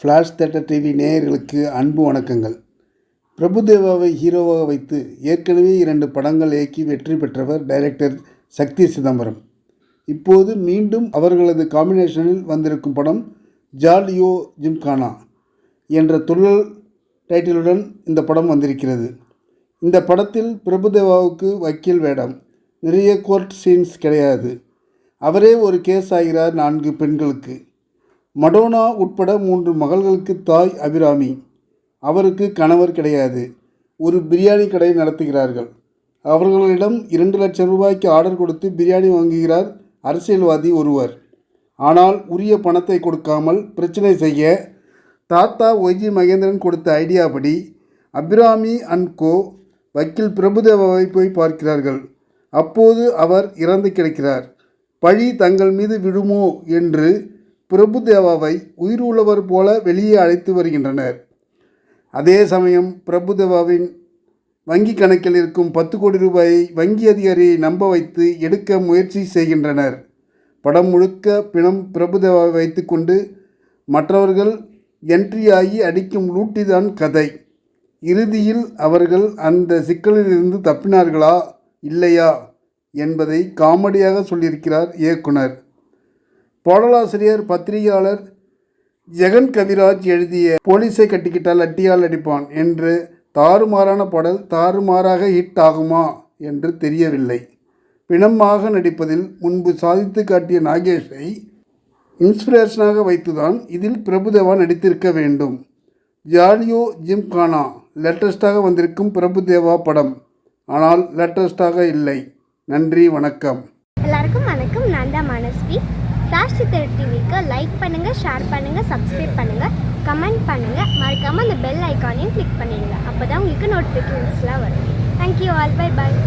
Flash theatre TV நேயர்களுக்கு அன்பு வணக்கங்கள். பிரபுதேவாவை ஹீரோவாக வைத்து ஏற்கனவே 2 படங்கள் இயக்கி வெற்றி பெற்றவர் டைரக்டர் சக்தி சிதம்பரம். இப்போது மீண்டும் அவர்களது காம்பினேஷனில் வந்திருக்கும் படம் ஜாலியோ ஜிம்கானா என்ற துள்ளல் டைட்டிலுடன் இந்த படம் வந்திருக்கிறது. இந்த படத்தில் பிரபுதேவாவுக்கு வக்கீல் வேடம், நிறைய கோர்ட் சீன்ஸ் கிடையாது. அவரே ஒரு கேஸ் ஆகிறார் 4 பெண்களுக்கு. மடோனா உட்பட 3 மகள்களுக்கு தாய் அபிராமி. அவருக்கு கணவர் கிடையாது. ஒரு பிரியாணி கடை நடத்துகிறார்கள். அவர்களிடம் 2 லட்சம் ரூபாய்க்கு ஆர்டர் கொடுத்து பிரியாணி வாங்குகிறார் அரசியல்வாதி ஒருவர். ஆனால் உரிய பணத்தை கொடுக்காமல் பிரச்சனை செய்ய தாத்தா ஒய்ஜி மகேந்திரன் கொடுத்த ஐடியாபடி அபிராமி அண்ட் கோ வக்கீல் பிரபுதேவாவை போய் பார்க்கிறார்கள். அப்போது அவர் இறந்து கிடக்கிறார். பழி தங்கள் மீது விடுமோ என்று பிரபுதேவாவை உயிர் உள்ளவர் போல வெளியே அழைத்து வருகின்றனர். அதே சமயம் பிரபுதேவாவின் வங்கி கணக்கில் இருக்கும் 10 கோடி ரூபாயை வங்கி அதிகாரியை நம்ப வைத்து எடுக்க முயற்சி செய்கின்றனர். படம் முழுக்க பிணம் பிரபுதேவாவை வைத்துக்கொண்டு மற்றவர்கள் என்ட்ரி ஆகி அடிக்கும் லூட்டிதான் கதை. இறுதியில் அவர்கள் அந்த சிக்கலிலிருந்து தப்பினார்களா இல்லையா என்பதை காமெடியாக சொல்லியிருக்கிறார் இயக்குனர். பாடலாசிரியர் பத்திரிகையாளர் ஜெகன் கவிராஜ் எழுதிய போலீஸை கட்டிக்கிட்டால் அட்டியால் அடிப்பான் என்று தாறுமாறான பாடல் தாறுமாறாக ஹிட் ஆகுமா என்று தெரியவில்லை. பிணமாக நடிப்பதில் முன்பு சாதித்து காட்டிய நாகேஷை இன்ஸ்பிரேஷனாக வைத்துதான் இதில் பிரபுதேவா நடித்திருக்க வேண்டும். ஜாலியோ ஜிம்கானா லேட்டஸ்டாக வந்திருக்கும் பிரபுதேவா படம். ஆனால் லேட்டஸ்டாக இல்லை. நன்றி, வணக்கம். எல்லாருக்கும் வணக்கம். நான் தான் மனஸ்வி. ஃப்ளாஷ் தியேட்டர் டிவிக்கு லைக் பண்ணுங்கள், ஷேர் பண்ணுங்கள், சப்ஸ்கிரைப் பண்ணுங்கள், கமெண்ட் பண்ணுங்கள். மறக்காமல் அந்த பெல் ஐக்கானையும் கிளிக் பண்ணிடுங்க. அப்போ தான் உங்களுக்கு நோட்டிஃபிகேஷன்ஸ்லாம் வரும். Thank you all. Bye bye.